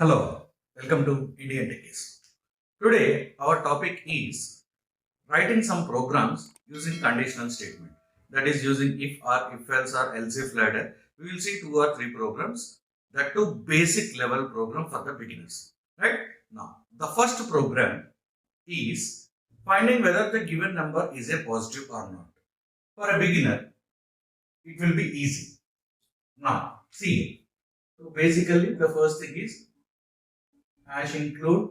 Hello, welcome to Indian Techies. Today, our topic is writing some programs using conditional statement. That is using if or if else or else if ladder. We will see two or three programs. That two basic level program for the beginners. Right? Now, the first program is finding whether the given number is a positive or not. For a beginner, it will be easy. Now, see. So basically, the first thing is hash include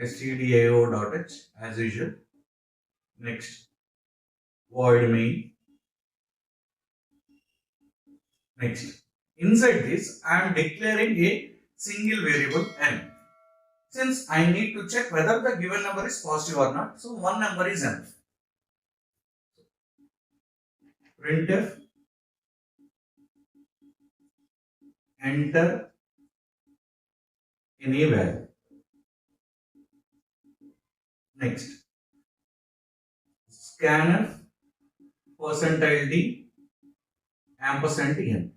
stdio.h as usual. Next, void main. Next, inside this, I am declaring a single variable n. Since I need to check whether the given number is positive or not, so one number is n. Printf enter any value. Next, scanf percentile d ampersand n.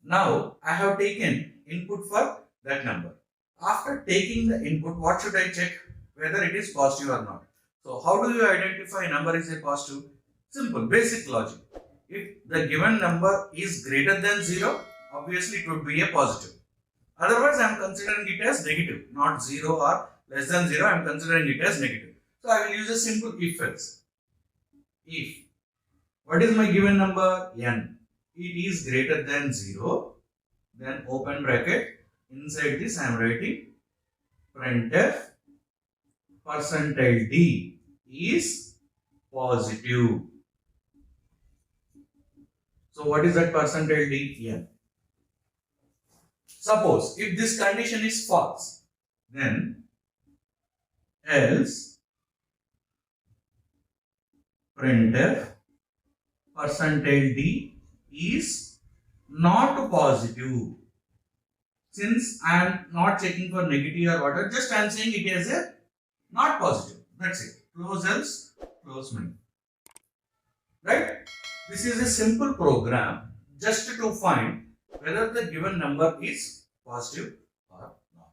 Now I have taken input for that number. After taking the input, what should I check? Whether it is positive or not. So how do you identify a number is a positive? Simple, basic logic. If the given number is greater than 0, obviously it would be a positive. Otherwise, I am considering it as negative, not 0 or less than 0, I am considering it as negative. So I will use a simple if else. If, what is my given number? N. It is greater than 0, then open bracket, inside this I am writing printf percentile d is positive. So what is that percentile d? N. Suppose if this condition is false, then else printf percentile d is not positive. Since I am not checking for negative or whatever, just I am saying it as a not positive. That's it. Close else, close main. Right? This is a simple program just to find whether the given number is positive or not.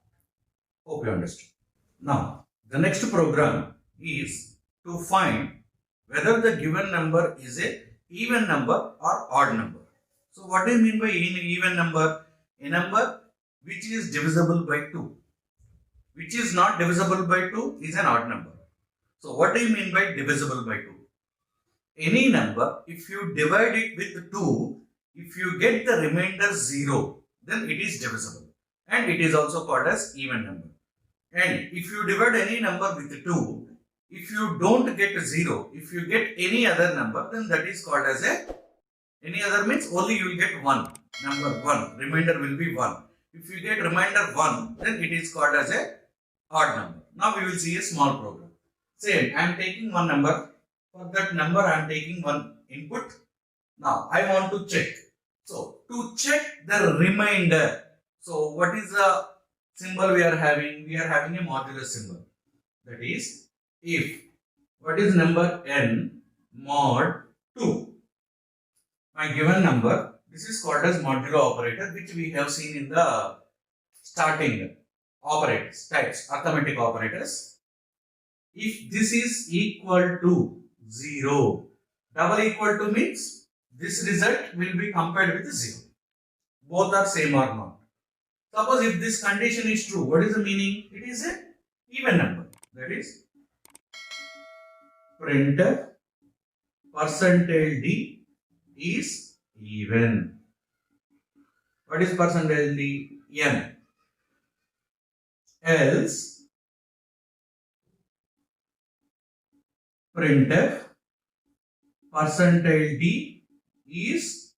Hope you understood. Now, the next program is to find whether the given number is a even number or odd number. So, what do you mean by even number? A number which is divisible by 2. Which is not divisible by 2 is an odd number. So, what do you mean by divisible by 2? Any number, if you divide it with 2, if you get the remainder 0, then it is divisible. And it is also called as even number. And if you divide any number with 2, if you don't get 0, if you get any other number, then that is called as any other means only you will get 1. Number 1, remainder will be 1. If you get remainder 1, then it is called as a odd number. Now we will see a small program. Same, I am taking one number. For that number, I am taking one input. Now I want to check. So to check the remainder, so what is the symbol we are having? We are having a modulus symbol. That is, if, what is number n mod 2? My given number, this is called as modulo operator, which we have seen in the starting operators, types, arithmetic operators. If this is equal to 0, double equal to means this result will be compared with 0. Both are same or not. Suppose if this condition is true, what is the meaning? It is a even number. That is printf percentile d is even. What is percentile d? N. Else printf percentile d is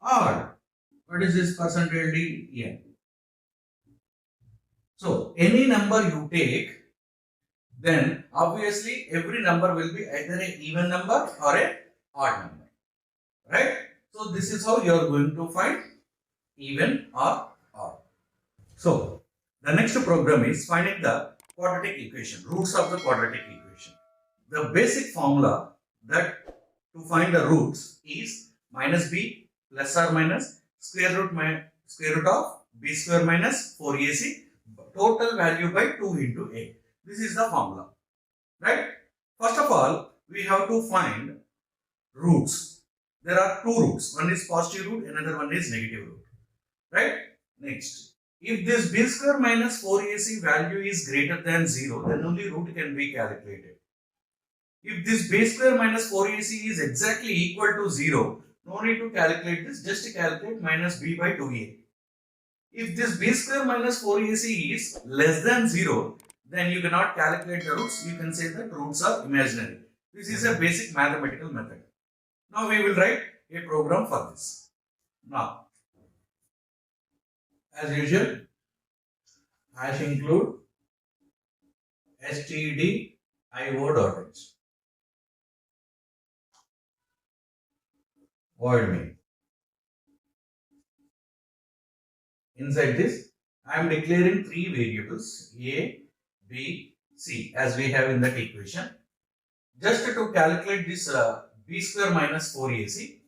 odd. What is this percentile d? N. So any number you take, then obviously every number will be either an even number or an odd number. Right? So this is how you are going to find even or odd. So the next program is finding the quadratic equation, roots of the quadratic equation. The basic formula that to find the roots is minus b plus or minus square root of b square minus 4ac total value by 2 into a. This is the formula, right? First of all, we have to find roots. There are two roots. One is positive root, another one is negative root, right? Next, if this b square minus 4ac value is greater than 0, then only root can be calculated. If this b square minus 4ac is exactly equal to 0, no need to calculate this, just calculate minus b by 2a. If this b square minus 4ac is less than 0, then you cannot calculate the roots. You can say that roots are imaginary. This is a basic mathematical method. Now we will write a program for this. Now, as usual, hash include stdio.h, void main. Inside this, I am declaring three variables a, b, c as we have in that equation. Just to calculate this b square minus 4ac,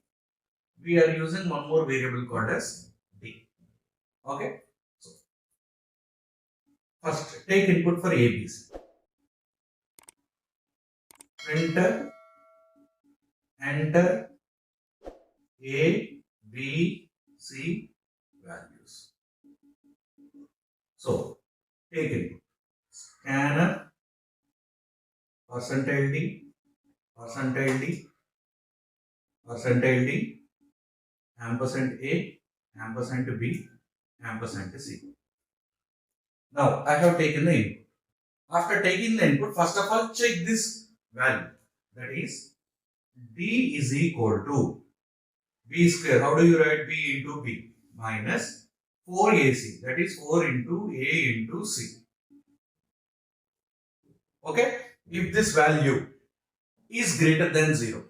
we are using one more variable called as d. Okay. So, first take input for ABC. Enter A, B, C values. So, take input. Scanner, percentile D, percentile D, percentile D, ampersand A, ampersand B, ampersand C. Now, I have taken the input. After taking the input, first of all, check this value. That is, D is equal to B square. How do you write B into B? Minus 4AC. That is 4 into A into C. Okay? If this value is greater than 0,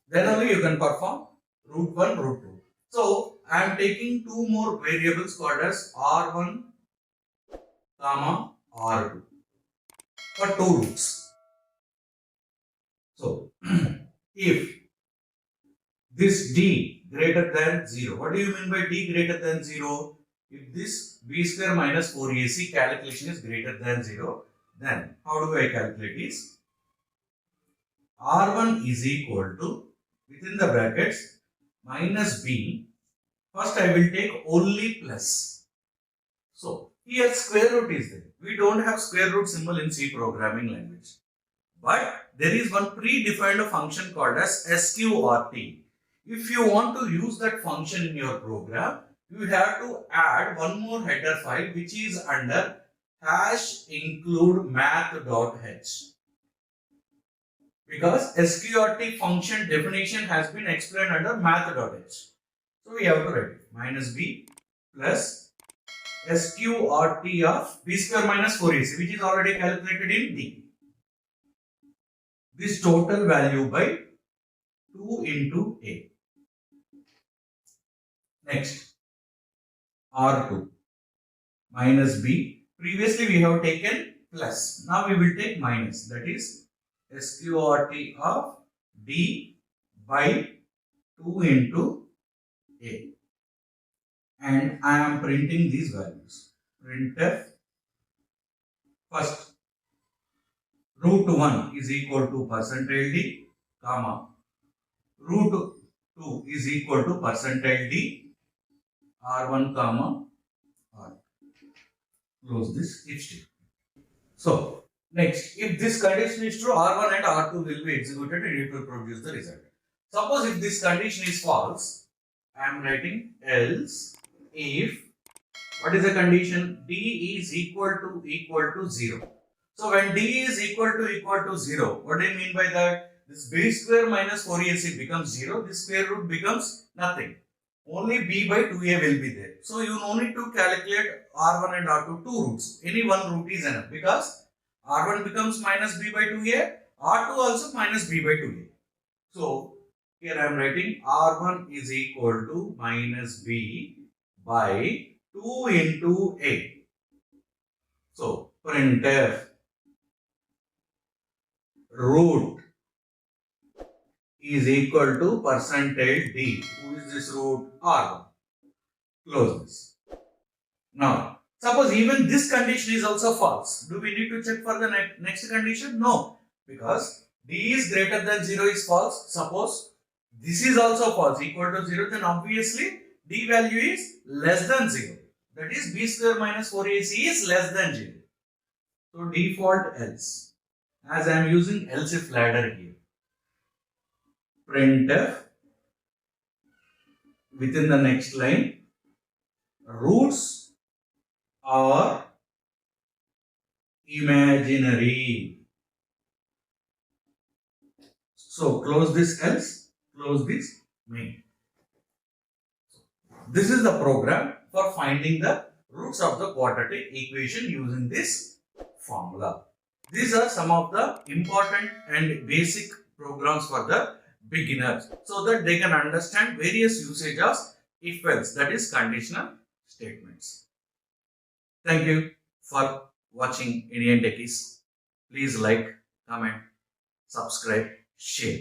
then only you can perform root 1, root 2. So, I am taking two more variables called as R1, comma R2 for two roots. So, if this D greater than 0, what do you mean by D greater than 0? If this B square minus 4AC calculation is greater than 0, then how do I calculate this? R1 is equal to, within the brackets, minus B. First I will take only plus. So, here square root is there. We don't have square root symbol in C programming language. But there is one predefined function called as sqrt. If you want to use that function in your program, you have to add one more header file which is under hash include math.h. Because sqrt function definition has been explained under math.h. So we have to write it. Minus b plus sqrt of b square minus 4ac, which is already calculated in d. This total value by 2 into a. Next, R2 minus b. Previously we have taken plus. Now we will take minus. That is sqrt of d by 2 into a. And I am printing these values. Printf first. Root 1 is equal to percentile d, comma, root 2 is equal to percentile d, R1, comma, R2. Close this if statement. So, next, if this condition is true, R1 and R2 will be executed and it will produce the result. Suppose if this condition is false, I am writing else if, what is the condition? D is equal to 0. So when D is equal to 0, what do you mean by that? This B square minus 4AC becomes 0, this square root becomes nothing. Only B by 2A will be there. So you no need to calculate R1 and R2 two roots. Any one root is enough because R1 becomes minus B by 2A, R2 also minus B by 2A. So here I am writing R1 is equal to minus B by 2 into A. So printf root is equal to percentile D. Who is this root? R1. Close this. Now, suppose even this condition is also false. Do we need to check for the next condition? No, because d is greater than 0 is false. Suppose this is also false, equal to 0, then obviously d value is less than 0. That is b square minus 4ac is less than 0. So default else. As I am using else if ladder here. Printf within the next line, roots are imaginary. So close this else, close this main. This is the program for finding the roots of the quadratic equation using this formula. These are some of the important and basic programs for the beginners so that they can understand various usage of if else, that is conditional statements. Thank you for watching Indian Techies. Please like, comment, subscribe, share.